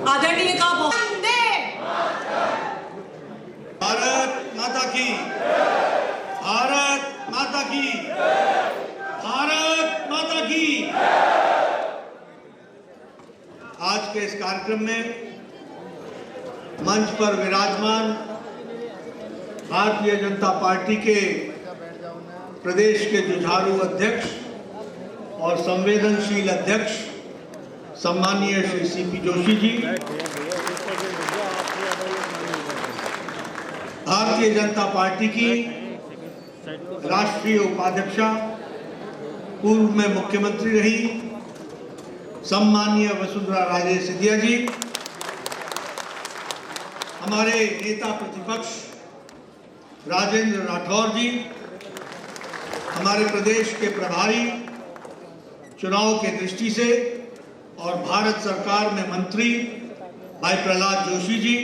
आदरणीय का भारत माता की, भारत माता की, भारत माता की। आज के इस कार्यक्रम में मंच पर विराजमान भारतीय जनता पार्टी के प्रदेश के जुझारू अध्यक्ष और संवेदनशील अध्यक्ष सम्माननीय श्री सीपी जोशी जी, भारतीय जनता पार्टी की राष्ट्रीय उपाध्यक्षा, पूर्व में मुख्यमंत्री रही सम्माननीय वसुंधरा राजे सिंधिया जी, हमारे नेता प्रतिपक्ष राजेंद्र राठौर जी, हमारे प्रदेश के प्रभारी चुनाव के दृष्टि से और भारत सरकार में मंत्री भाई प्रहलाद जोशी जी,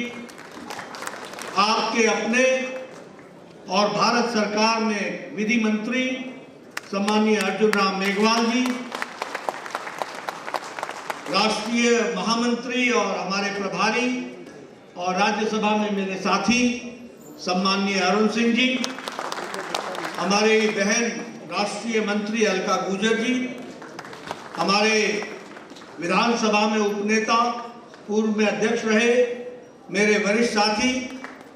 आपके अपने और भारत सरकार में विधि मंत्री सम्माननीय अर्जुन राम मेघवाल जी, राष्ट्रीय महामंत्री और हमारे प्रभारी और राज्यसभा में मेरे साथी सम्माननीय अरुण सिंह जी, हमारे बहन राष्ट्रीय मंत्री अलका गुर्जर जी, हमारे विधानसभा में उपनेता पूर्व में अध्यक्ष रहे मेरे वरिष्ठ साथी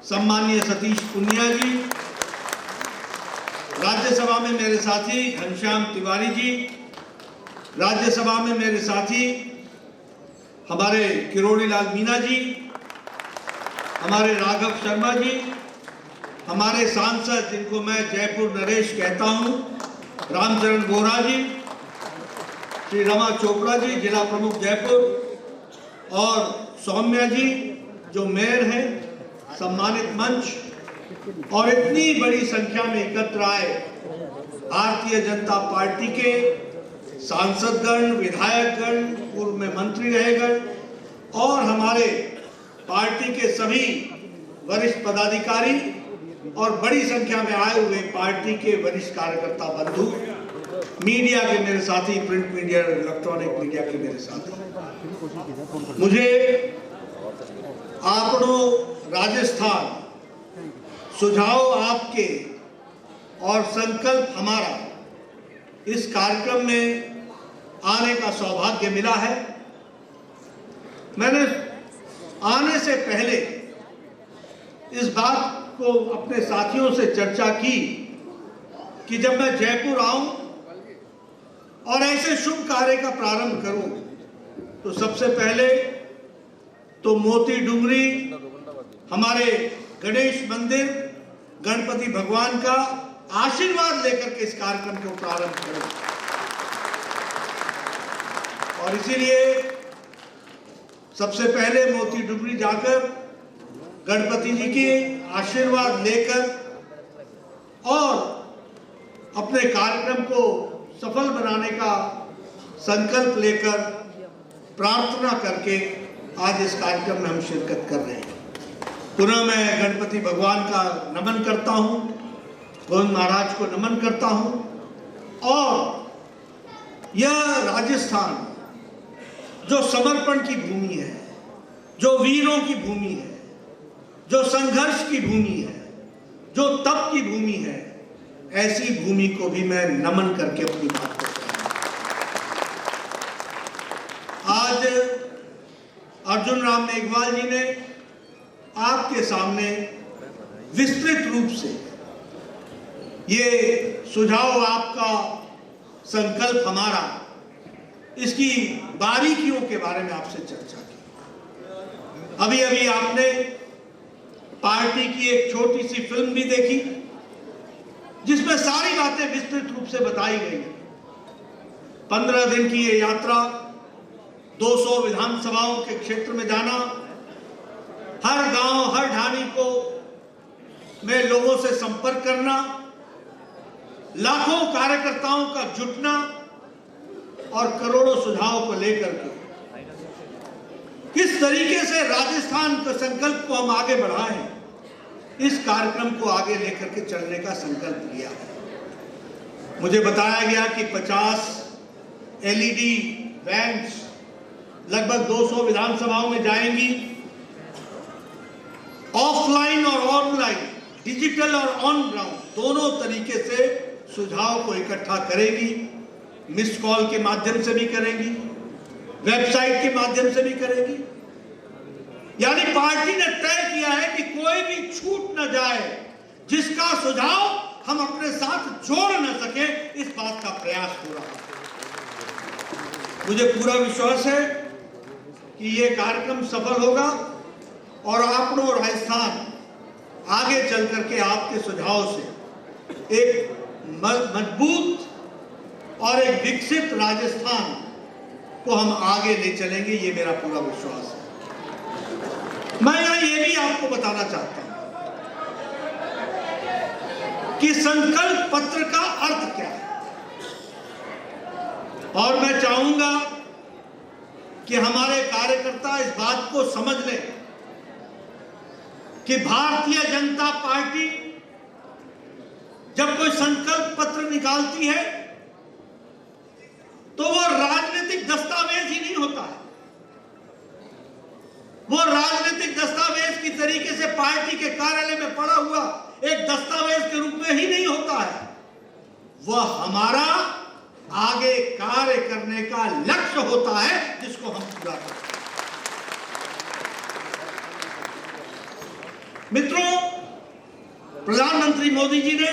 सम्माननीय सतीश पुनिया जी, राज्यसभा में मेरे साथी घनश्याम तिवारी जी, राज्यसभा में मेरे साथी हमारे किरोड़ी लाल मीणा जी, हमारे राघव शर्मा जी, हमारे सांसद जिनको मैं जयपुर नरेश कहता हूं, रामचरण बोरा जी, श्री रमा चोपड़ा जी जिला प्रमुख जयपुर, और सौम्या जी जो मेयर हैं, सम्मानित मंच, और इतनी बड़ी संख्या में एकत्र आए भारतीय जनता पार्टी के सांसदगण, विधायकगण, पूर्व में मंत्री रहेगण और हमारे पार्टी के सभी वरिष्ठ पदाधिकारी और बड़ी संख्या में आए हुए पार्टी के वरिष्ठ कार्यकर्ता बंधु, मीडिया के मेरे साथी, प्रिंट मीडिया और इलेक्ट्रॉनिक मीडिया के मेरे साथी, मुझे आपनों राजस्थान सुझाव आपके और संकल्प हमारा इस कार्यक्रम में आने का सौभाग्य मिला है। मैंने आने से पहले इस बात को अपने साथियों से चर्चा की कि जब मैं जयपुर आऊं और ऐसे शुभ कार्य का प्रारंभ करूं तो सबसे पहले तो मोती डुंगरी हमारे गणेश मंदिर गणपति भगवान का आशीर्वाद लेकर के इस कार्यक्रम को प्रारंभ करूं, और इसीलिए सबसे पहले मोती डुंगरी जाकर गणपति जी के आशीर्वाद लेकर और अपने कार्यक्रम को सफल बनाने का संकल्प लेकर प्रार्थना करके आज इस कार्यक्रम में हम शिरकत कर रहे हैं। पुनः मैं गणपति भगवान का नमन करता हूं, गोविंद महाराज को नमन करता हूं, और यह राजस्थान जो समर्पण की भूमि है, जो वीरों की भूमि है, जो संघर्ष की भूमि है, जो तप की भूमि है, ऐसी भूमि को भी मैं नमन करके अपनी बात करता हूं। आज अर्जुन राम मेघवाल जी ने आपके सामने विस्तृत रूप से ये सुझाव, आपका संकल्प हमारा, इसकी बारीकियों के बारे में आपसे चर्चा की। अभी अभी आपने पार्टी की एक छोटी सी फिल्म भी देखी जिसमें सारी बातें विस्तृत रूप से बताई गई हैं। 15 दिन की ये यात्रा, 200 विधानसभाओं के क्षेत्र में जाना, हर गांव हर ढाणी को में लोगों से संपर्क करना, लाखों कार्यकर्ताओं का जुटना और करोड़ों सुझावों को लेकर के किस तरीके से राजस्थान के संकल्प को हम आगे बढ़ाएं, इस कार्यक्रम को आगे लेकर के चलने का संकल्प लिया। मुझे बताया गया कि 50 एलईडी वैन्स लगभग 200 विधानसभाओं में जाएंगी, ऑफलाइन और ऑनलाइन, डिजिटल और ऑन ग्राउंड दोनों तरीके से सुझाव को इकट्ठा करेगी। मिस कॉल के माध्यम से भी करेंगी, वेबसाइट के माध्यम से भी करेगी। यानी पार्टी ने तय किया है कि कोई भी छूट न जाए जिसका सुझाव हम अपने साथ जोड़ न सके, इस बात का प्रयास हो रहा है। मुझे पूरा विश्वास है कि यह कार्यक्रम सफल होगा और आपनो राजस्थान आगे चल करके आपके सुझाव से एक मजबूत और एक विकसित राजस्थान को हम आगे ले चलेंगे, ये मेरा पूरा विश्वास है। मैं यहां ये भी आपको बताना चाहता हूं कि संकल्प पत्र का अर्थ क्या है, और मैं चाहूंगा कि हमारे कार्यकर्ता इस बात को समझ लें कि भारतीय जनता पार्टी जब कोई संकल्प पत्र निकालती है तो वो राजनीतिक दस्तावेज ही नहीं होता है। वो राजनीतिक दस्तावेज की तरीके से पार्टी के कार्यालय में पड़ा हुआ एक दस्तावेज के रूप में ही नहीं होता है। वह हमारा आगे कार्य करने का लक्ष्य होता है जिसको हम पूरा करते हैं। मित्रों, प्रधानमंत्री मोदी जी ने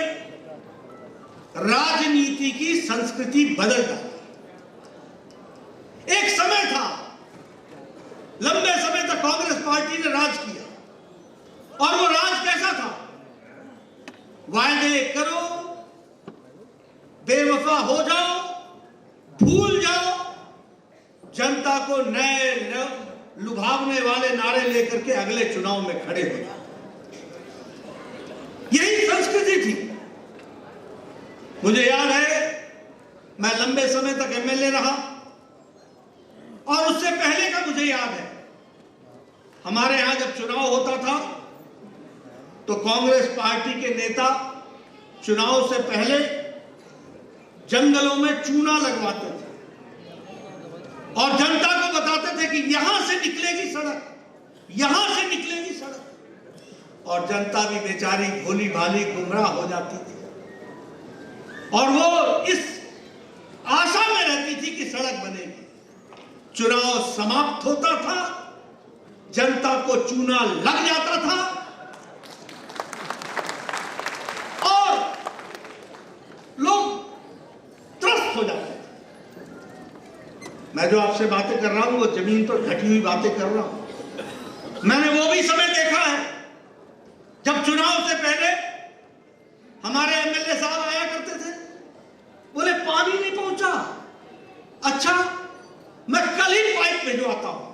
राजनीति की संस्कृति बदल डाली। एक समय था, लंबे समय तक कांग्रेस पार्टी ने राज किया, और वो राज कैसा था? वायदे करो, बेवफा हो जाओ, भूल जाओ, जनता को नए लुभावने वाले नारे लेकर के अगले चुनाव में खड़े हो जाओ। यही संस्कृति थी। मुझे याद है, मैं लंबे समय तक एमएलए रहा, और उससे पहले का मुझे याद है, हमारे यहां जब चुनाव होता था तो कांग्रेस पार्टी के नेता चुनाव से पहले जंगलों में चूना लगवाते थे और जनता को बताते थे कि यहां से निकलेगी सड़क, यहां से निकलेगी सड़क, और जनता भी बेचारी भोली भाली गुमराह हो जाती थी और वो इस आशा में रहती थी कि सड़क बनेगी। चुनाव समाप्त होता था, जनता को चूना लग जाता था और लोग त्रस्त हो जाते थे। मैं जो आपसे बातें कर रहा हूं वो जमीन पर घटी हुई बातें कर रहा हूं। मैंने वो भी समय देखा है जब चुनाव से पहले हमारे एमएलए साहब आया करते थे, बोले पानी नहीं पहुंचा, अच्छा मैं कल ही पाइप भिजवाता हूं,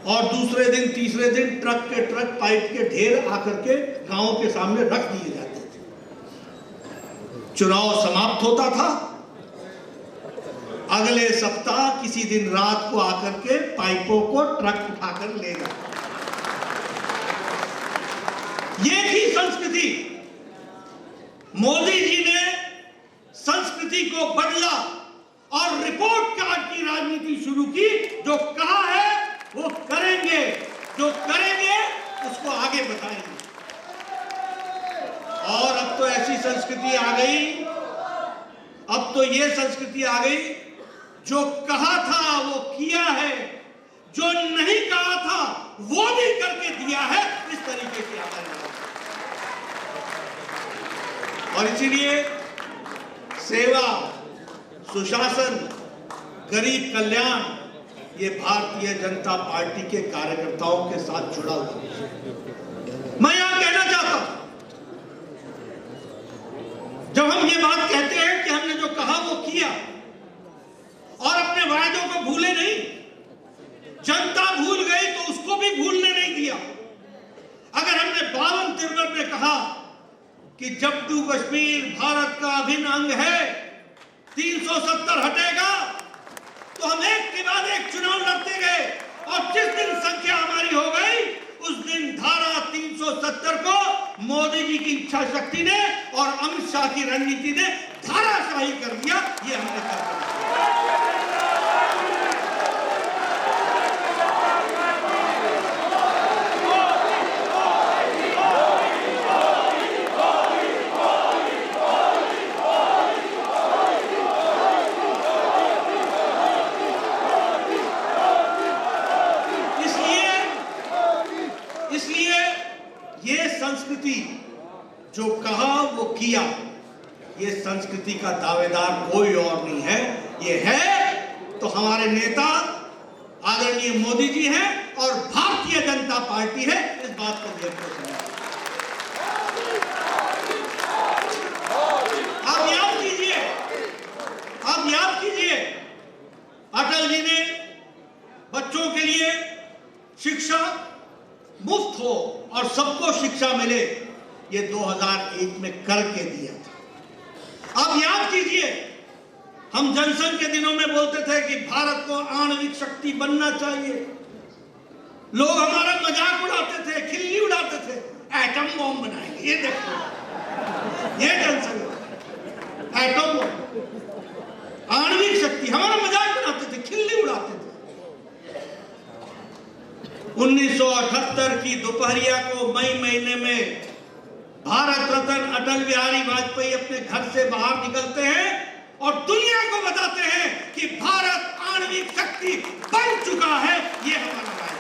और दूसरे दिन तीसरे दिन ट्रक के ट्रक पाइप के ढेर आकर के गांव के सामने रख दिए जाते थे। चुनाव समाप्त होता था, अगले सप्ताह किसी दिन रात को आकर के पाइपों को ट्रक उठाकर ले जाता। ये थी संस्कृति। मोदी जी ने संस्कृति को बदला और रिपोर्ट कार्ड की राजनीति शुरू की। जो कहा है वो करेंगे, जो करेंगे उसको आगे बताएंगे। और अब तो ऐसी संस्कृति आ गई, अब तो ये संस्कृति आ गई, जो कहा था वो किया है, जो नहीं कहा था वो भी करके दिया है, इस तरीके की आगे। और इसीलिए सेवा, सुशासन गरीब कल्याण, ये भारतीय जनता पार्टी के कार्यकर्ताओं के साथ जुड़ा हुआ है। मैं यहां कहना चाहता हूं, जब हम ये बात कहते हैं कि हमने जो कहा वो किया और अपने वायदों को भूले नहीं, जनता भूल गई तो उसको भी भूलने नहीं दिया। अगर हमने 52-53 में कहा कि जम्मू कश्मीर भारत का अभिन्न अंग है, 370 हटेगा, तो हम एक के बाद एक चुनाव लड़ते गए और जिस दिन संख्या हमारी हो गई उस दिन धारा 370 को मोदी जी की इच्छा शक्ति ने और अमित शाह की रणनीति ने धाराशाही कर दिया। ये हमने कर दिया। संस्कृति जो कहा वो किया, ये संस्कृति का दावेदार कोई और नहीं है, ये है तो हमारे नेता आदरणीय मोदी जी हैं और भारतीय जनता पार्टी है। इस बात को देखो समझो। आप याद कीजिए अटल जी ने बच्चों के लिए शिक्षा मुफ्त हो और सबको शिक्षा मिले, ये 2001 में करके दिया था। अब याद कीजिए, हम जनसंघ के दिनों में बोलते थे कि भारत को आणविक शक्ति बनना चाहिए, लोग हमारा मजाक उड़ाते थे, खिल्ली उड़ाते थे, एटम बॉम्ब बनाएंगे। ये देखो, ये जनसंघ एटम बॉम्ब, आणविक शक्ति, हमारा मजाक बनाते थे, खिल्ली उड़ाते थे। 1978 की दोपहरिया को मई महीने में भारत रत्न अटल बिहारी वाजपेयी अपने घर से बाहर निकलते हैं और दुनिया को बताते हैं कि भारत आणविक शक्ति बन चुका है। ये हमारा राय है।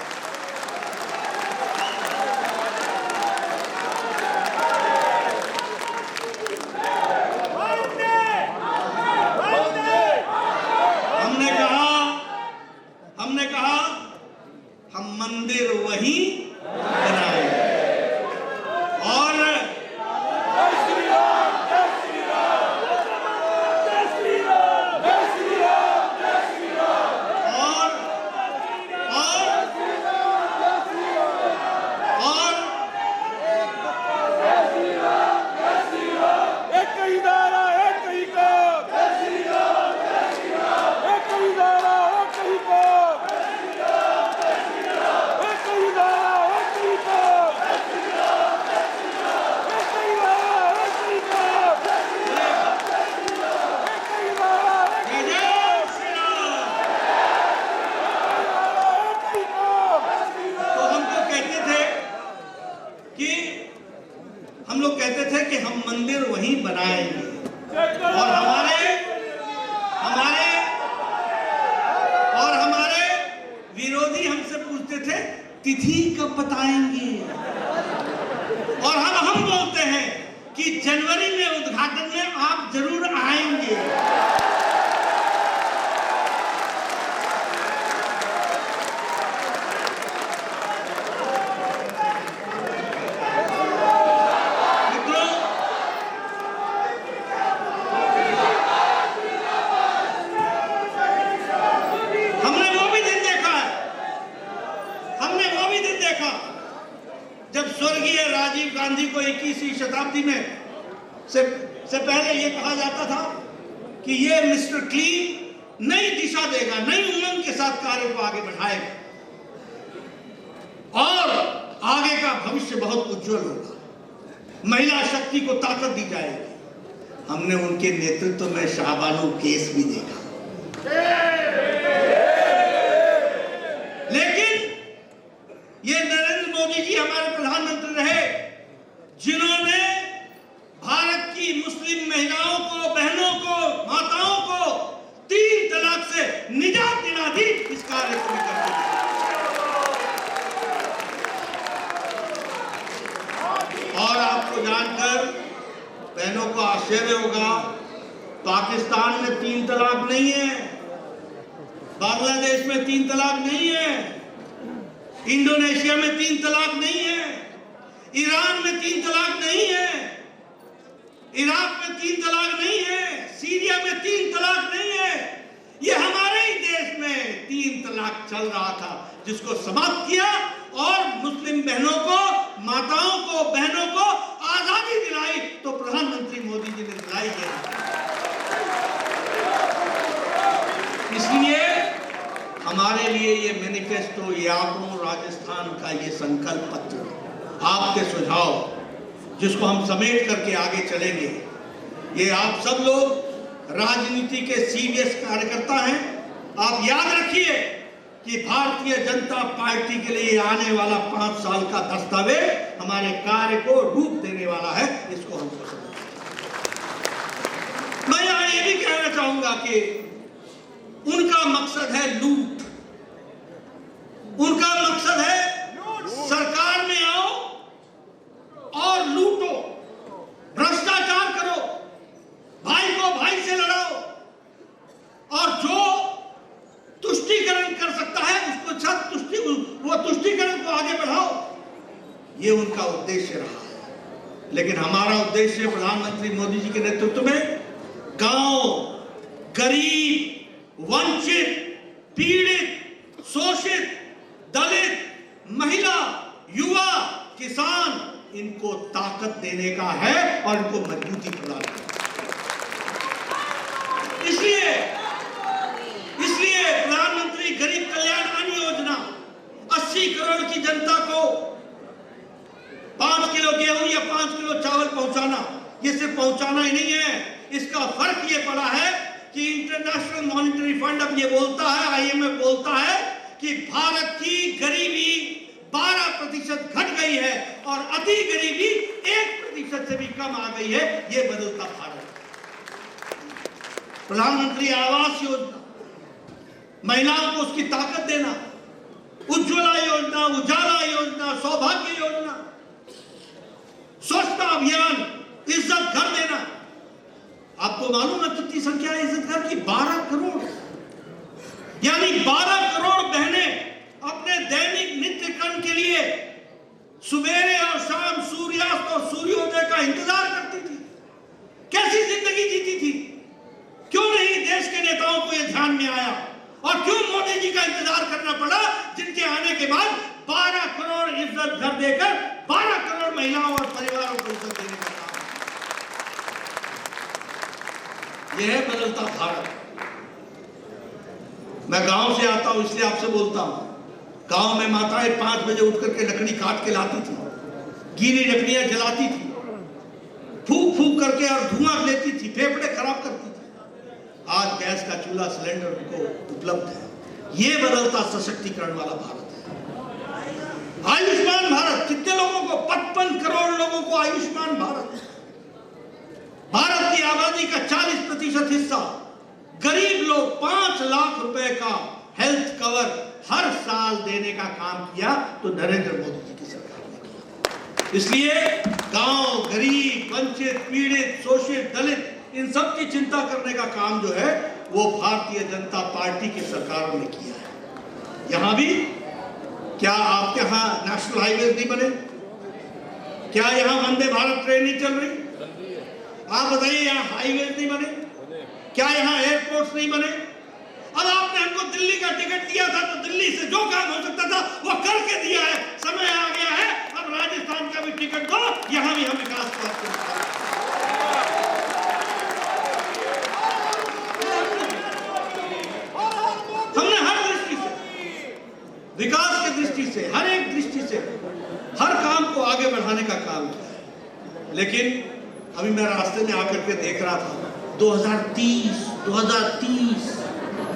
हमने कहा हम मंदिर वहीं बनाएंगे और हम लोग कहते थे कि हम मंदिर वहीं बनाएंगे और हमारे विरोधी हमसे पूछते थे तिथि कब बताएंगे, और हम बोलते हैं कि जनवरी में उद्घाटन में आप जरूर आएंगे। जब स्वर्गीय राजीव गांधी को 21वीं शताब्दी में से पहले ये कहा जाता था कि ये मिस्टर क्लीन नई दिशा देगा, नई उमंग के साथ कार्य को आगे बढ़ाएगा और आगे का भविष्य बहुत उज्जवल होगा, महिला शक्ति को ताकत दी जाएगी। हमने उनके नेतृत्व में शाहबानो केस भी देखा, लेकिन ये नरेंद्र मोदी जी हमारे प्रधानमंत्री रहे जिन्होंने भारत की मुस्लिम महिलाओं को, बहनों को, माताओं को 3 तलाक से निजात दिला दी। इस कार्य को भी करते और आपको जानकर बहनों को आश्चर्य होगा, पाकिस्तान में 3 तलाक नहीं है, बांग्लादेश में 3 तलाक नहीं है, इंडोनेशिया में 3 तलाक नहीं है, ईरान में 3 तलाक नहीं है, इराक में 3 तलाक नहीं है, सीरिया में 3 तलाक नहीं है। ये हमारे ही देश में 3 तलाक चल रहा था, जिसको समाप्त किया और मुस्लिम बहनों को, माताओं को, बहनों को आजादी दिलाई तो प्रधानमंत्री मोदी जी ने दिलाई है। इसलिए हमारे लिए ये मैनिफेस्टो, ये आंकड़ों, राजस्थान का ये संकल्प पत्र, आपके सुझाव जिसको हम समेट करके आगे चलेंगे, ये आप सब लोग राजनीति के सीरियस कार्यकर्ता हैं। आप याद रखिए कि भारतीय जनता पार्टी के लिए आने वाला 5 साल का दस्तावेज हमारे कार्य को रूप देने वाला है, इसको हमको समझना। मैं यहां ये भी कहना चाहूंगा कि उनका मकसद है लूट, उनका मकसद है सरकार में आओ और लूटो, भ्रष्टाचार करो, भाई को भाई से लड़ाओ और जो तुष्टीकरण कर सकता है उसको वो तुष्टीकरण को आगे बढ़ाओ। ये उनका उद्देश्य रहा है। लेकिन हमारा उद्देश्य प्रधानमंत्री मोदी जी के नेतृत्व में गांव, गरीब, वंचित, पीड़ित, शोषित, दलित, महिला, युवा, किसान, इनको ताकत देने का है और इनको मजबूती प्रदान करना। इसलिए प्रधानमंत्री गरीब कल्याण अन्न योजना 80 करोड़ की जनता को 5 किलो गेहूं या 5 किलो चावल पहुंचाना, ये सिर्फ पहुंचाना ही नहीं है, इसका फर्क ये पड़ा है कि इंटरनेशनल मॉनिटरी फंड अब ये बोलता है, IMF बोलता है कि भारत की गरीबी 12% घट गई है और अति गरीबी 1% से भी कम आ गई है। ये बदलता भारत। प्रधानमंत्री आवास योजना, महिलाओं को उसकी ताकत देना, उज्ज्वला योजना, उजाला योजना, सौभाग्य योजना, स्वच्छता अभियान, इज्जत घर देना। आपको मालूम है कितनी संख्या है इज्जत घर की? 12 करोड़। यानी 12 करोड़ बहनें अपने दैनिक नित्य कर्म के लिए सुबेरे और शाम सूर्यास्त और सूर्योदय का इंतजार करती थी। कैसी जिंदगी जीती थी? क्यों नहीं देश के नेताओं को यह ध्यान में आया और क्यों मोदी जी का इंतजार करना पड़ा, जिनके आने के बाद 12 करोड़ इज्जत घर देकर 12 करोड़ महिलाओं और परिवारों को इज्जत देने का काम। यह है बदलता भारत। मैं गांव से आता हूं इसलिए आपसे बोलता हूं। गांव में माताएं 5 बजे उठ करके लकड़ी काट के लाती थी, गीली लकड़ियां जलाती थी, फूंक फूंक करके और धुआं लेती थी, फेफड़े खराब करती थी। आज गैस का चूल्हा, सिलेंडर उनको उपलब्ध है। ये बदलता सशक्तिकरण वाला भारत है। आयुष्मान भारत, कितने लोगों को? 55 करोड़ लोगों को आयुष्मान भारत। भारत की आबादी का 40% हिस्सा गरीब लोग 5 लाख रुपए का हेल्थ कवर हर साल देने का काम किया तो नरेंद्र मोदी जी की सरकार ने किया। इसलिए गांव, गरीब, वंचित, पीड़ित, शोषित, दलित, इन सब की चिंता करने का काम जो है वो भारतीय जनता पार्टी की सरकारों ने किया है। यहां भी क्या आपके यहां नेशनल हाईवे नहीं बने? क्या यहां वंदे भारत ट्रेन नहीं चल रही? आप बताइए, यहाँ हाईवे नहीं बने? क्या यहाँ एयरपोर्ट्स नहीं बने? अब आपने हमको दिल्ली का टिकट दिया था तो दिल्ली से जो काम हो सकता था वो करके दिया है। समय आ गया है अब राजस्थान का भी टिकट दो, यहाँ भी हम विकास को हमने हर दृष्टि से, विकास की दृष्टि से, हर एक दृष्टि से हर काम को आगे बढ़ाने का काम किया है। लेकिन अभी मैं रास्ते में आकर के देख रहा था 2030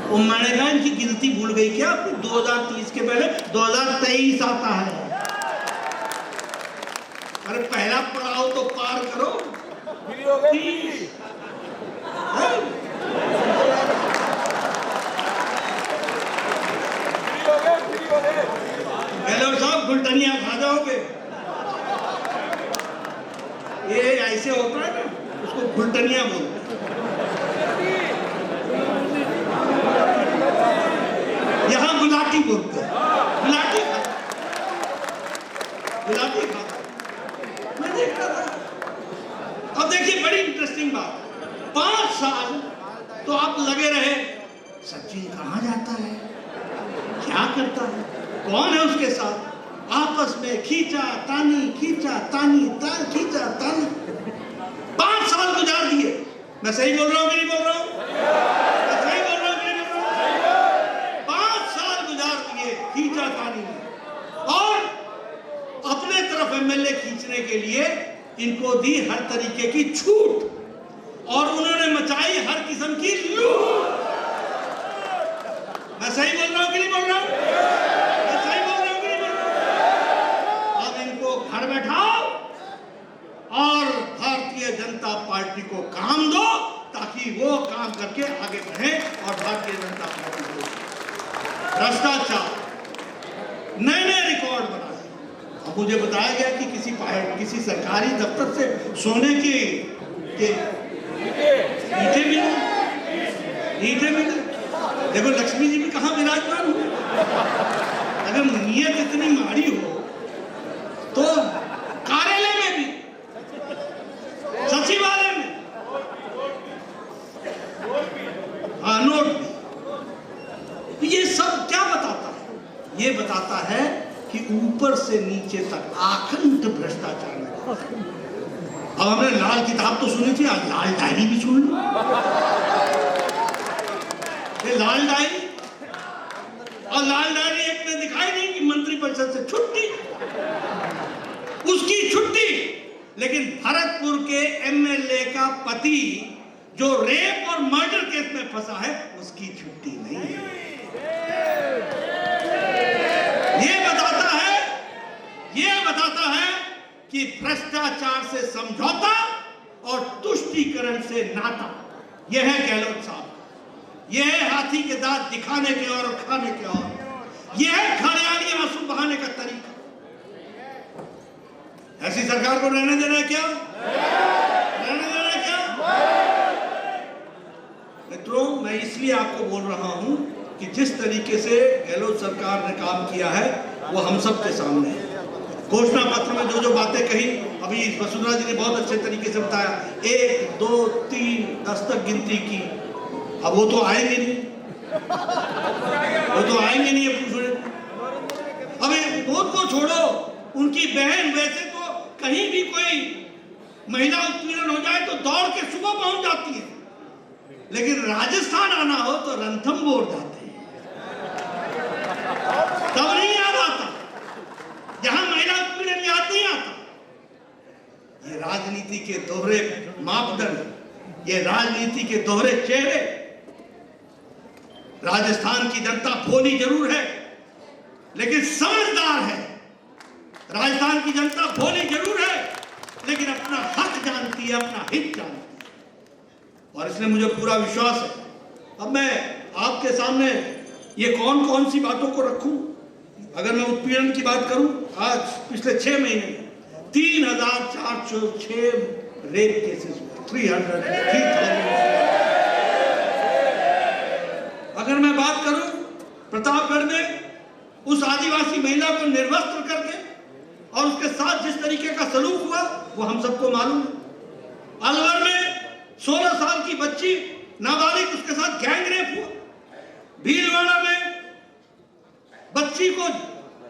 वो मैंने कहा इनकी गिनती भूल गई क्या? 2030 के पहले 2023 आता है। अरे पहला पड़ाव तो पार करो। गहलोत साहब गुलटनिया खा जाओगे। ये ऐसे होता है ना, उसको गुलटनिया बोलते हैं। बोलते हैं, गुलाटी खाता, गुलाटी खाता। मैं देख रहा था। अब देखिए बड़ी इंटरेस्टिंग बात, 5 साल तो आप लगे रहे, सचिन कहाँ जाता है, क्या करता है, कौन है उसके साथ, आपस में खींचा तानी, खींचा तानी, खींचा तानी, 5 साल गुजार दिए। मैं सही बोल रहा हूँ कि नहीं बोल रहा हूँ? मैं सही बोल रहा हूँ कि नहीं बोल रहा हूँ? 5 साल गुजार दिए खींचा तानी में, और अपने तरफ एमएलए खींचने के लिए इनको दी हर तरीके की छूट, और उन्होंने मचाई हर किस्म की लूट। मैं सही बोल रहा हूँ कि नहीं बोल रहा हूँ? मैं सही बोल रहा हूँ कि नहीं बोल रहा हूँ? अब इनको घर बैठाओ और भारतीय जनता पार्टी को काम दो, ताकि वो काम करके आगे बढ़े और भारतीय जनता पार्टी को भ्रष्टाचार नए नए रिकॉर्ड बनाए। अब मुझे बताया गया कि किसी सरकारी दफ्तर से सोने के ईंटें मिले। देखो लक्ष्मी जी भी कहाँ विराजमान हुए। अगर नीयत इतनी माड़ी हो तो कार्यालय में भी, सचिवालय में, हाँ नोट भी। ये सब क्या बताता है? ये बताता है कि ऊपर से नीचे तक आखंड भ्रष्टाचार में। अब हमने लाल किताब तो सुनी थी, आज लाल डायरी भी सुन ली। ये लाल डायरी, और लाल डायरी एक ने दिखाई नहीं कि मंत्रिपरिषद से छुट्टी, उसकी छुट्टी, लेकिन भरतपुर के एमएलए का पति जो रेप और मर्डर केस में फंसा है, उसकी छुट्टी नहीं है। ये बताता है कि भ्रष्टाचार से समझौता और तुष्टीकरण से नाता, यह है गहलोत साहब, यह है हाथी के दांत दिखाने के और खाने के, और यह है खड़ियाली आंसू बहाने का तरीका। ऐसी सरकार को रहने देना है क्या? रहने देना है क्या? मित्रों, मैं इसलिए आपको बोल रहा हूं कि जिस तरीके से गहलोत सरकार ने काम किया है वो हम सब के सामने है। घोषणा पत्र में जो जो बातें कही, अभी वसुंधरा जी ने बहुत अच्छे तरीके से बताया, 1 2 3 10 तक गिनती की। अब वो तो आएंगे नहीं, वो तो आएंगे नहीं। अब वो को छोड़ो, उनकी बहन वैसे तो कहीं भी कोई महिला उत्पीड़न हो जाए तो दौड़ के सुबह पहुंच जाती है, लेकिन राजस्थान आना हो तो रणथंभौर जाते हैं, तब नहीं याद आता। यहां महिला उत्पीड़न याद नहीं आता। ये राजनीति के दोहरे मापदंड, ये राजनीति के दोहरे चेहरे। राजस्थान की जनता भोली जरूर है लेकिन समझदार है। राजस्थान की जनता भोली जरूर है लेकिन अपना हक जानती है, अपना हित जानती है, और इसलिए मुझे पूरा विश्वास है। अब मैं आपके सामने ये कौन कौन सी बातों को रखूं। अगर मैं उत्पीड़न की बात करूं, आज पिछले 6 महीने में 3406 रेप केसेस हुए, 3,000। अगर मैं बात करूं प्रतापगढ़ में उस आदिवासी महिला को निर्वस्त्र करके और उसके साथ जिस तरीके का सलूक हुआ वो हम सबको मालूम है। अलवर में 16 साल की बच्ची नाबालिग, उसके साथ गैंग रेप हुआ। भीलवाड़ा में बच्ची को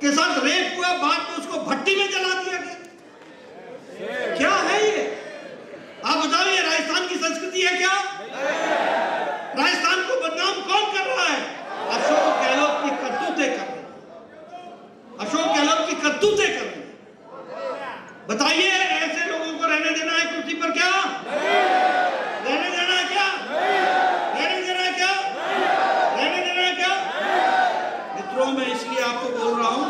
के साथ रेप हुआ, बाद में उसको भट्टी में जला दिया गया। क्या है ये? आप बताइए, राजस्थान की संस्कृति है क्या? राजस्थान को बदनाम कौन कर रहा है? अशोक गहलोत की करतूतें कर रहे हैं। अशोक गहलोत की करतूतें कर रहे हैं। बताइए, ऐसे लोगों को रहने देना है कुर्सी पर क्या? रहने देना है क्या? रहने देना है क्या? रहने देना है क्या? मित्रों, मैं इसलिए आपको बोल रहा हूं,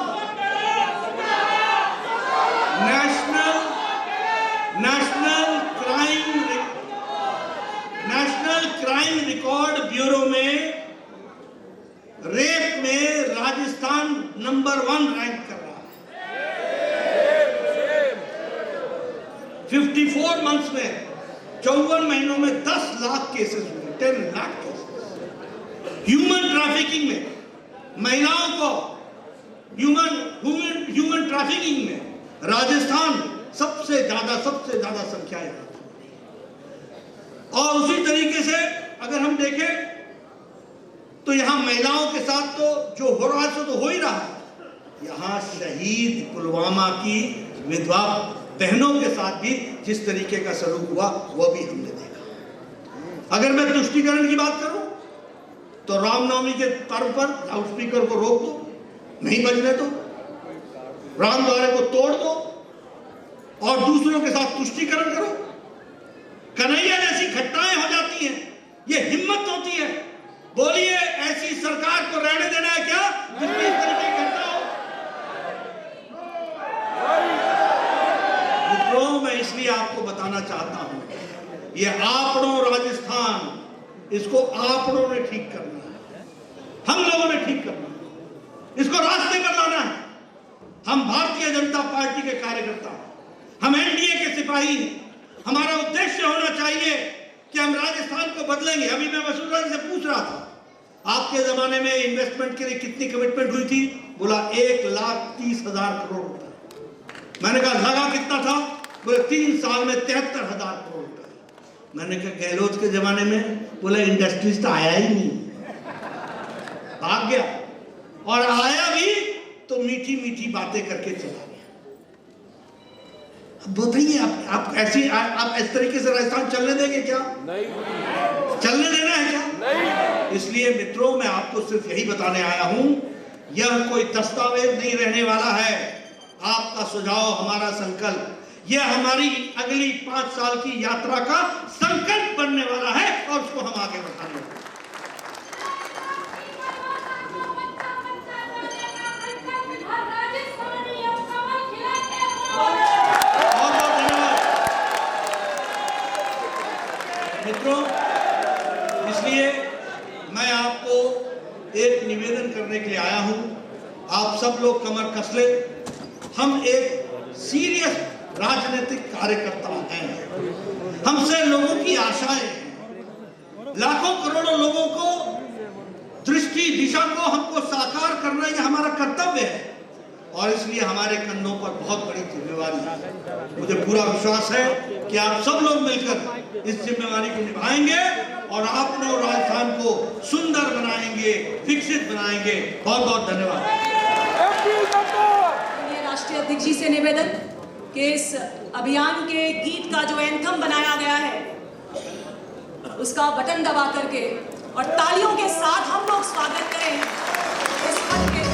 नेशनल क्राइम रिकॉर्ड ब्यूरो में रेप में राजस्थान नंबर 1 रैंक कर रहा है। 54 मंथ्स में, 54 महीनों में 10 लाख केसेस हुए, 10 लाख केसेस। ह्यूमन ट्रैफिकिंग में महिलाओं को ह्यूमन ट्रैफिकिंग में राजस्थान सबसे ज्यादा संख्या है। और उसी तरीके से अगर हम देखें तो यहां महिलाओं के साथ तो जो हो रहा है सो तो हो ही रहा है, यहां शहीद पुलवामा की विधवा बहनों के साथ भी जिस तरीके का सलूक हुआ वह भी हमने देखा। अगर मैं तुष्टीकरण की बात करूं तो रामनवमी के पर्व पर लाउडस्पीकर को रोक दो, नहीं बजने दो, राम द्वारे को तोड़ दो और दूसरों के साथ तुष्टीकरण करो। कन्हैया जैसी घटनाएं हो जाती हैं, ये हिम्मत होती है। बोलिए ऐसी सरकार को रहने देना है क्या जिसमें इस तरीके की घटना हो? मित्रों, मैं इसलिए आपको बताना चाहता हूं, ये आपड़ों राजस्थान, इसको आपड़ों ने ठीक करना है, हम लोगों ने ठीक करना है, इसको रास्ते पर लाना है। हम भारतीय जनता पार्टी के कार्यकर्ता, हम एनडीए के सिपाही हैं। हमारा उद्देश्य होना चाहिए कि हम राजस्थान को बदलेंगे। अभी मैं वसुंधरा जी से पूछ रहा था, आपके जमाने में इन्वेस्टमेंट के लिए कितनी कमिटमेंट हुई थी? बोला 1,30,000 करोड़ रुपए। मैंने कहा लगा कितना था? बोले 3 साल में 73,000 करोड़ रुपए। मैंने कहा गहलोत के जमाने में? बोले इंडस्ट्रीज तो आया ही नहीं, भाग गया, और आया भी तो मीठी मीठी बातें करके चला गया। बताइए आप ऐसी आप इस तरीके से राजस्थान चलने देंगे क्या? नहीं। चलने देना है क्या? नहीं। इसलिए मित्रों, मैं आपको सिर्फ यही बताने आया हूं, यह कोई दस्तावेज नहीं रहने वाला है। आपका सुझाव, हमारा संकल्प, यह हमारी अगली 5 साल की यात्रा का संकल्प बनने वाला है और उसको हम आगे बढ़ाने वाले हैं। मित्रों, इसलिए मैं आपको एक निवेदन करने के लिए आया हूं, आप सब लोग कमर कस ले। हम एक सीरियस राजनीतिक कार्यकर्ता हैं, हमसे लोगों की आशाएं हैं, लाखों करोड़ों लोगों को दृष्टि दिशा को हमको साकार करना यह हमारा कर्तव्य है और इसलिए हमारे कंधों पर बहुत बड़ी जिम्मेवारी है। मुझे पूरा विश्वास है कि आप सब लोग मिलकर इस जिम्मेवारी को निभाएंगे और अपने राजस्थान को सुंदर बनाएंगे, विकसित बनाएंगे। बहुत बहुत धन्यवाद। राष्ट्रीय अध्यक्ष जी से निवेदन कि इस अभियान के गीत का जो एंथम बनाया गया है उसका बटन दबा करके और तालियों के साथ हम लोग स्वागत करें इस पद के।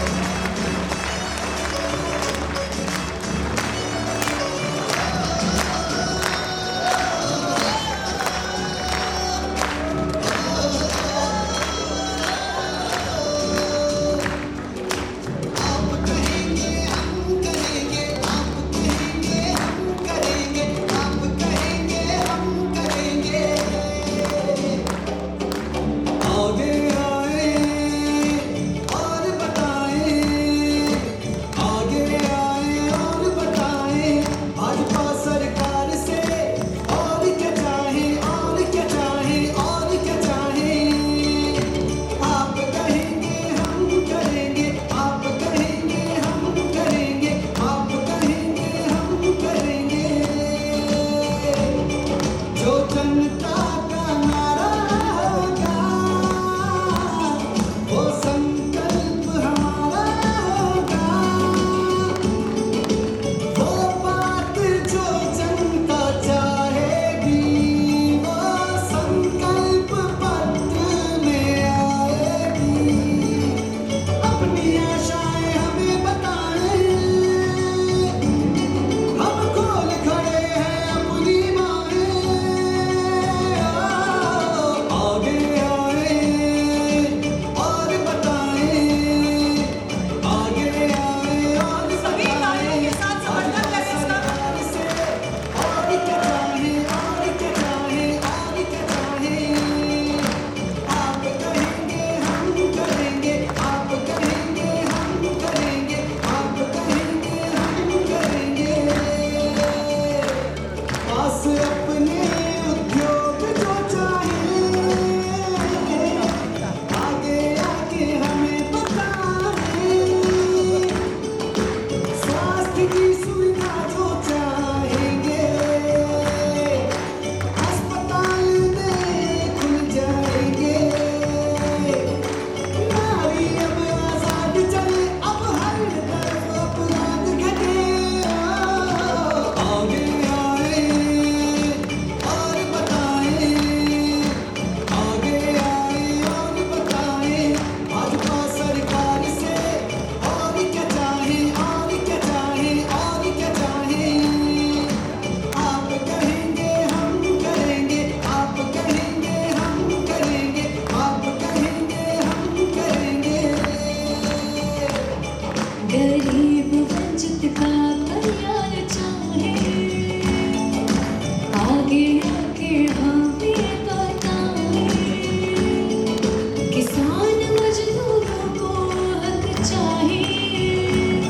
चाहिए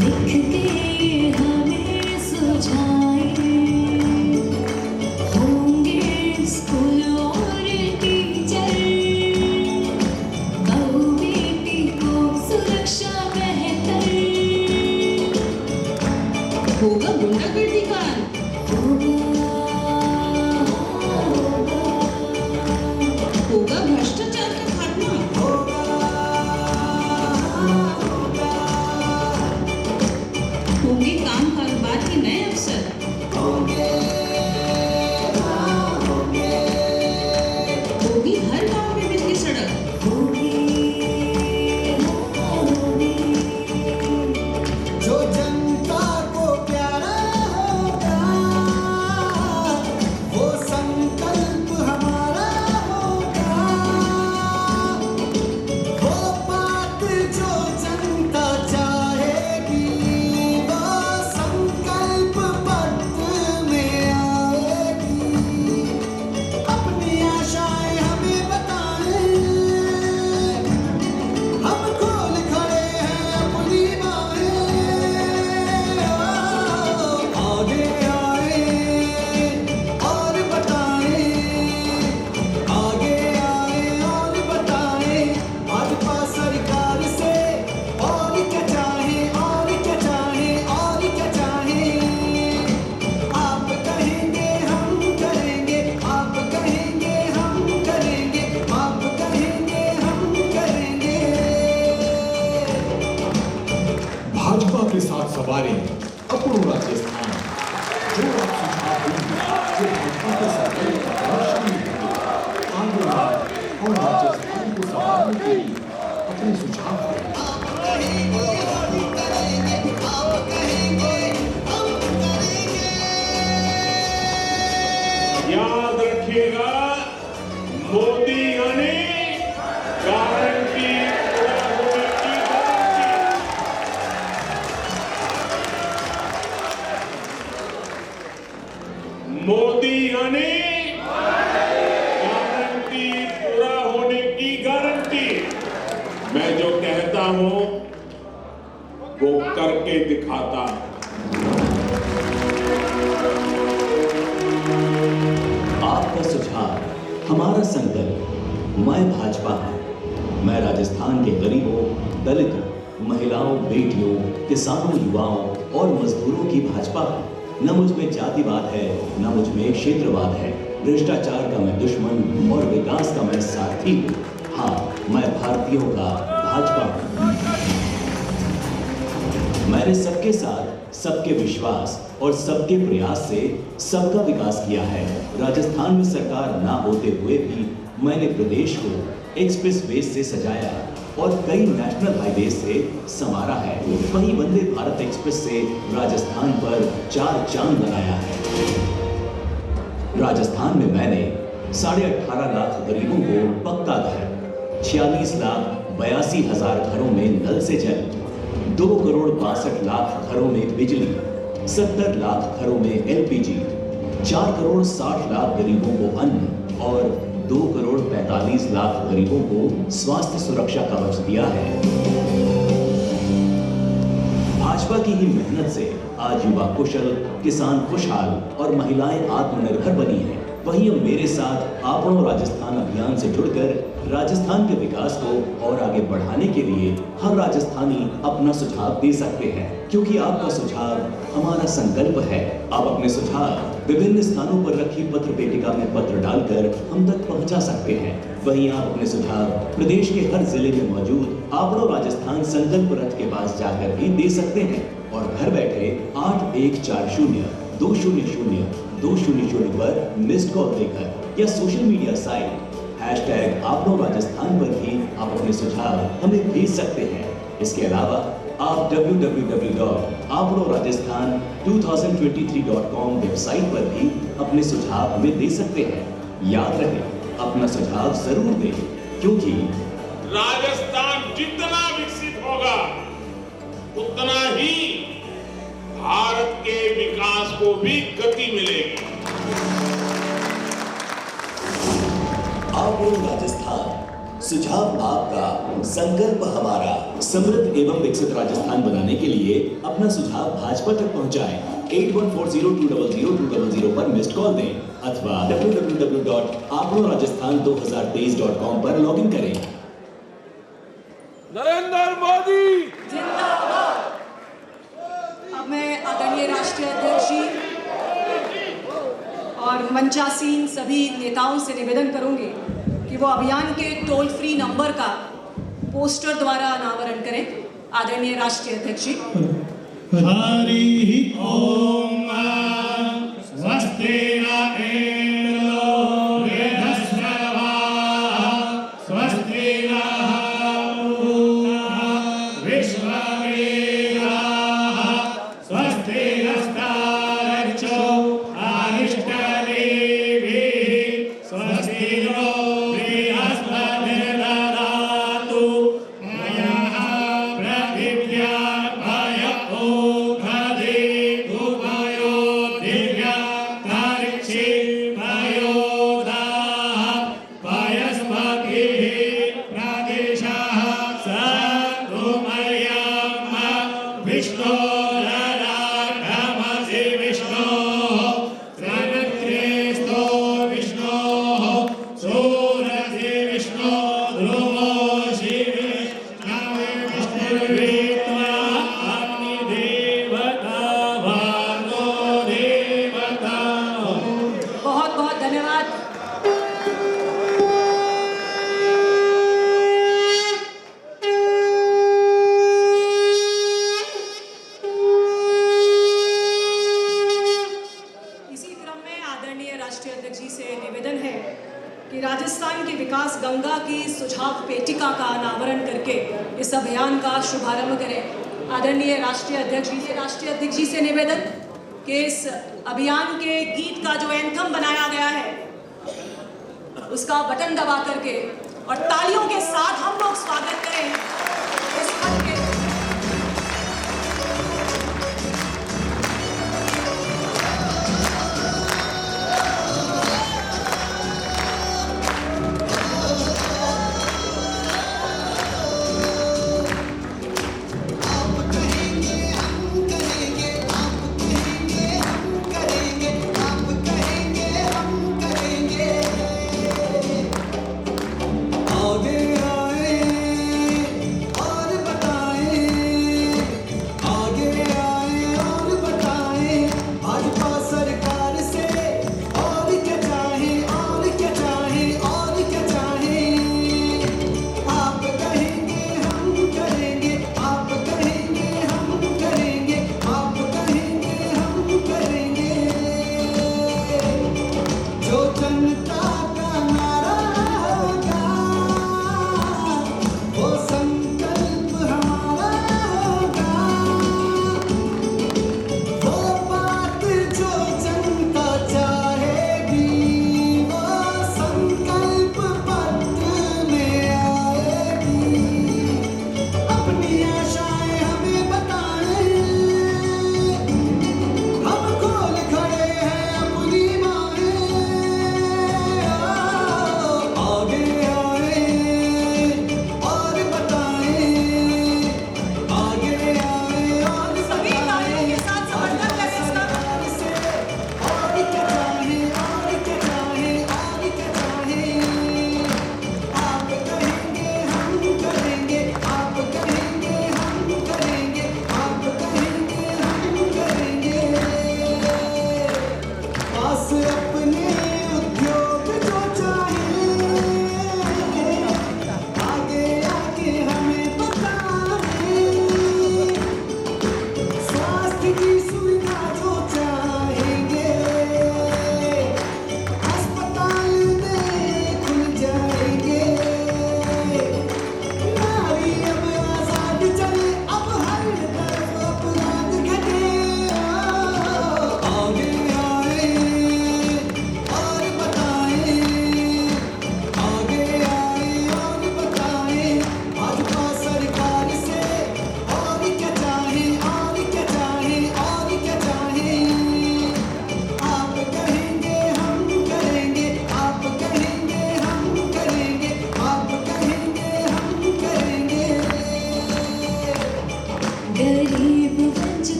लिख के हमें सुझाए होंगे स्कूल और टीचर बहू बेटी को सुरक्षा बेहतर होगा गुंडागर्दी का होगा भ्रष्टाचार का खात्मा होंगे काम कारोबार के नए अवसर होगी हर गांव में बिजली सड़क जो जनता को प्यारा होगा वो संकल्प हमारा होगा वो बात जो जनता चाहेगी वो संकल्प पत्र में आएगी अपनी आशाएं हमें बताएं हम खोल खड़े हैं अपनी बाहें आगे आए और बताएं आगे आए और बताएं भाजपा सरकार से और क्या चाहें और क्या चाहें और क्या चाहें आप कहेंगे हम करेंगे आप कहेंगे हम करेंगे आप कहेंगे हम करेंगे भाजपा के साथ सवारी अपनो राजस्थान जो आप सुझाव देंगे जो भाजपा के सरकार का प्रदर्शन करेंगे आगे हम राजस्थान को संभालने के लिए अपने सुझाव देंगे आप कहेंगे हम करेंगे आप कहेंगे हम करेंगे याद रखिएगा मोदी यानी गारंटी पूरा होने की गारंटी मोदी यानी गारंटी पूरा होने की गारंटी मैं जो कहता हूं वो करके दिखाता हूं आपका सुझाव हमारा संकल्प मैं भाजपा हूं मैं राजस्थान के गरीबों दलितों महिलाओं बेटियों किसानों युवाओं और मजदूरों की भाजपा हूं न मुझ में जातिवाद है न मुझ में क्षेत्रवाद है भ्रष्टाचार का मैं दुश्मन और विकास का मैं सारथी हूं हाँ मैं भारतीयों का भाजपा हूं मैंने सबके साथ सबके विश्वास और सबके प्रयास से सबका विकास किया है राजस्थान में सरकार ना होते हुए भी मैंने प्रदेश को एक्सप्रेस वे से सजाया और कई नेशनल हाईवे से संवारा है वहीं वंदे भारत एक्सप्रेस से राजस्थान पर 4 चांद बनाया है राजस्थान में मैंने 18.5 लाख गरीबों को पक्का घर 46,82,000 घरों में नल से जल 2,62,00,000 घरों में बिजली 70 लाख घरों में एलपीजी 4,60,00,000 गरीबों को अन्न और 2,45,00,000 गरीबों को स्वास्थ्य सुरक्षा कवच दिया है भाजपा की ही मेहनत से आज युवा कुशल किसान खुशहाल और महिलाएं आत्मनिर्भर बनी हैं वहीं अब मेरे साथ आपनो राजस्थान अभियान से जुड़कर राजस्थान के विकास को और आगे बढ़ाने के लिए हर राजस्थानी अपना सुझाव दे सकते हैं क्योंकि आपका सुझाव हमारा संकल्प है आप अपने सुझाव विभिन्न स्थानों पर रखी पत्र पेटिका में पत्र डालकर हम तक पहुंचा सकते हैं वहीं आप अपने सुझाव प्रदेश के हर जिले में मौजूद आपनो राजस्थान संकल्प रथ के पास जाकर भी दे सकते हैं और घर बैठे 8140-200-200 पर मिस्ड कॉल देकर या सोशल मीडिया साइट #आपनो राजस्थान पर भी आप अपने सुझाव हमें भेज सकते हैं इसके अलावा आप www.apnorajasthan2023.com वेबसाइट पर भी अपने सुझाव हमें दे सकते हैं याद रहे अपना सुझाव जरूर दें क्योंकि राजस्थान जितना विकसित होगा उतना ही भारत के विकास को भी गति मिलेगी आपनो राजस्थान सुझाव आपका, संकल्प हमारा। समृद्ध एवं विकसित राजस्थान बनाने के लिए अपना सुझाव भाजपा तक पहुंचाएं। 8140200200 पर मिस्ड कॉल दें अथवा www.आपनोराजस्थान2023.com पर लॉगिन करें। नरेंद्र मोदी जिंदाबाद। अब मैं आदरणीय राष्ट्रीय अध्यक्ष जी और मंचासीन सभी नेताओं से निवेदन करूंगी कि वो अभियान के टोल फ्री नंबर का पोस्टर द्वारा अनावरण करें। आदरणीय राष्ट्रीय अध्यक्ष जी। हरि ओम स्वस्ति न इंद्रो वृहस्पतिः स्वस्ति नः पूषा विश्ववेदाः स्वस्ति नस्तारक्षो अरिष्टनेमिः स्वस्ति नो बृहस्पतिर्ददातु मयः पृथिव्या बहुत बहुत धन्यवाद। इसी क्रम में आदरणीय राष्ट्रीय अध्यक्ष जी से निवेदन है कि राजस्थान के विकास गंगा की सुझाव पेटिका का अनावरण करके इस अभियान का शुभारंभ करें। आदरणीय राष्ट्रीय अध्यक्ष जी से निवेदन कि इस अभियान के गीत का जो एंथम बनाया गया है उसका बटन दबा करके और तालियों के साथ हम लोग स्वागत करें इस पद के। आगे आए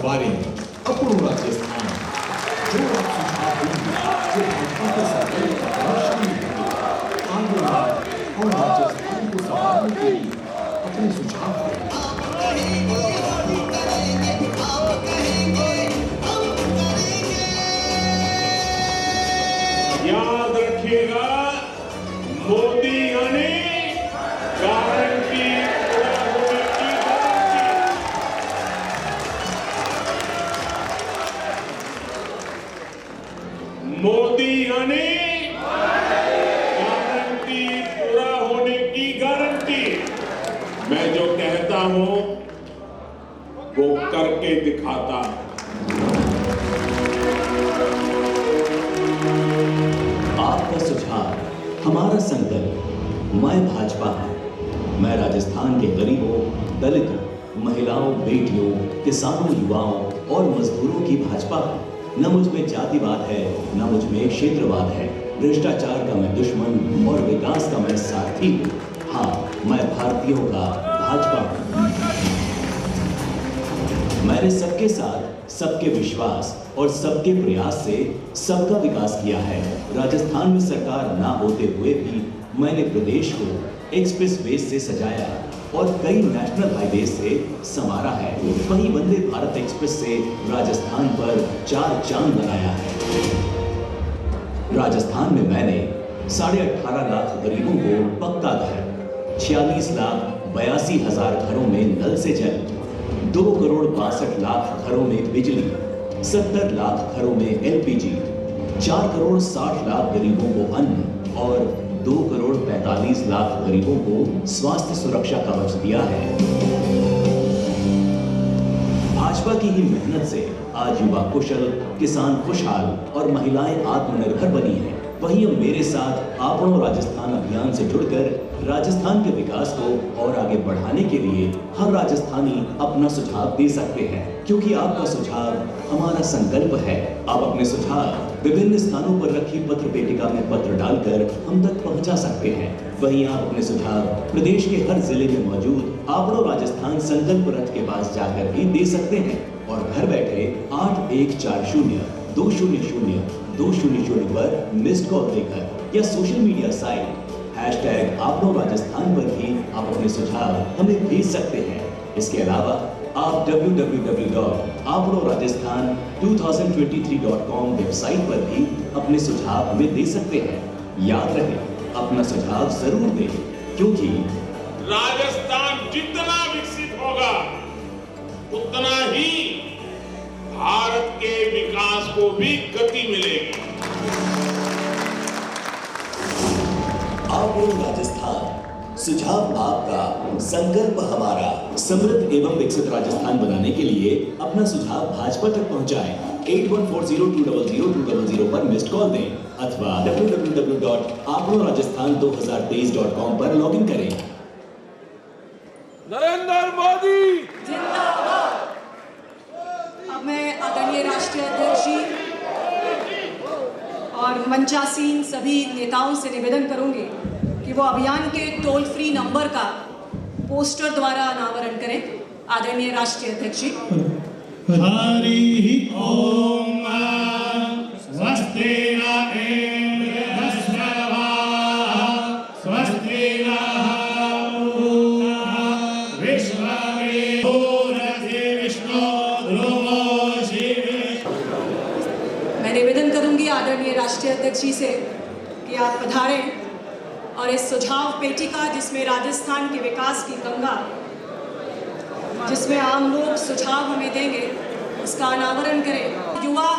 संवारें अपनो राजस्थान। जो आप सुझाव देंगे, जो भाजपा के संकल्प का प्रदर्शन करेंगे, आगे हम राजस्थान को संभालने के लिए अपने सुझाव देंगे। याद रखिएगा, मोदी यानी गारंटी पूरा होने की गारंटी। मोदी यानी गारंटी पूरा होने की गारंटी। मैं जो कहता हूं वो करके दिखाता हूं। आपका सुझाव, हमारा संकल्प। मैं भाजपा हूं। मैं राजस्थान के गरीबों, दलितों, महिलाओं, बेटियों, किसानों, युवाओं और मजदूरों की भाजपा हूं। न मुझ में जातिवाद है, न मुझ में क्षेत्रवाद है। भ्रष्टाचार का मैं दुश्मन और विकास का मैं सारथी हूं। हाँ, मैं भारतीयों का भाजपा हूं। मैंने सबके साथ, सबके विश्वास और सबके प्रयास से सबका विकास किया है। राजस्थान में सरकार ना होते हुए भी मैंने प्रदेश को एक्सप्रेस वे से सजाया और कई नेशनल हाईवे से संवारा है। वहीं वंदे भारत एक्सप्रेस से राजस्थान पर 4 चांद लगाया है। राजस्थान में मैंने 18.5 लाख गरीबों को पक्का घर, 46,82,000 घरों में नल से जल, 2,62,00,000 घरों में बिजली, 70 लाख घरों में एलपीजी, 4,60,00,000 गरीबों को अन्न और 2,45,00,000 गरीबों को स्वास्थ्य सुरक्षा कवच दिया है। भाजपा की ही मेहनत से आज युवा कुशल, किसान खुशहाल और महिलाएं आत्मनिर्भर बनी हैं। वहीं अब मेरे साथ आपनो राजस्थान अभियान से जुड़कर राजस्थान के विकास को और आगे बढ़ाने के लिए हर राजस्थानी अपना सुझाव दे सकते हैं, क्योंकि आपका सुझाव हमारा संकल्प है। आप अपने सुझाव विभिन्न स्थानों पर रखी पत्र पेटिका में पत्र डालकर हम तक पहुंचा सकते हैं। वहीं आप अपने सुझाव प्रदेश के हर जिले में मौजूद आपनो राजस्थान संकल्प रथ के पास जाकर भी दे सकते हैं और घर बैठे 8140-200-200 पर मिस्ड कॉल देकर या सोशल मीडिया साइट #आपनो राजस्थान पर भी आप अपने सुझाव हमें भेज सकते हैं। इसके अलावा आप www.apnorajasthan2023.com वेबसाइट पर भी अपने सुझाव हमें दे सकते हैं। याद रहे, अपना सुझाव जरूर दें, क्योंकि राजस्थान जितना विकसित होगा उतना ही भारत के विकास को भी गति मिलेगी। आपनो राजस्थान, सुझाव आपका, संकल्प हमारा। समृद्ध एवं विकसित राजस्थान बनाने के लिए अपना सुझाव भाजपा तक पहुंचाएं। 8140200200 पर मिस्ड कॉल दें अथवा www.apnorajasthan2023.com पर लॉगिन करें। नरेंद्र मोदी जिंदाबाद। अब मैं आदरणीय राष्ट्रीय अध्यक्ष जी और मंचासीन सभी नेताओं से निवेदन करूंगी कि वो अभियान के टोल फ्री नंबर का पोस्टर द्वारा अनावरण करें। आदरणीय राष्ट्रीय अध्यक्ष जी। हरि ओम स्वस्ति न इंद्रस्रवाः स्वस्ति नः विश्ववेदोरसि विष्णु ध्रुवो शिवे। मैं निवेदन करूंगी आदरणीय राष्ट्रीय अध्यक्ष जी से कि आप पधारें और इस सुझाव पेटिका, जिसमें राजस्थान के विकास की गंगा, जिसमें आम लोग सुझाव हमें देंगे, उसका अनावरण करें। युवा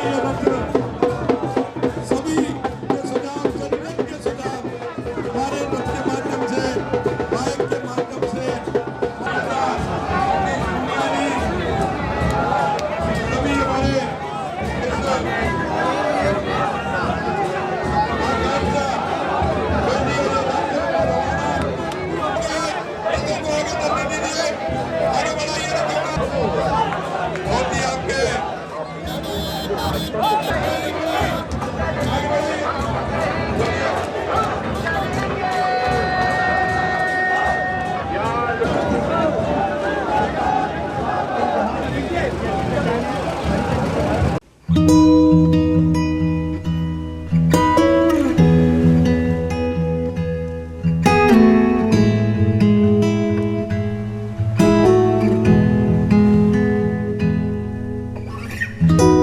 ये मित्र सभी के सुझाव, जनगण के सुझाव हमारे मंच के माध्यम से, माइक के माध्यम से सभी हमारे Thank you.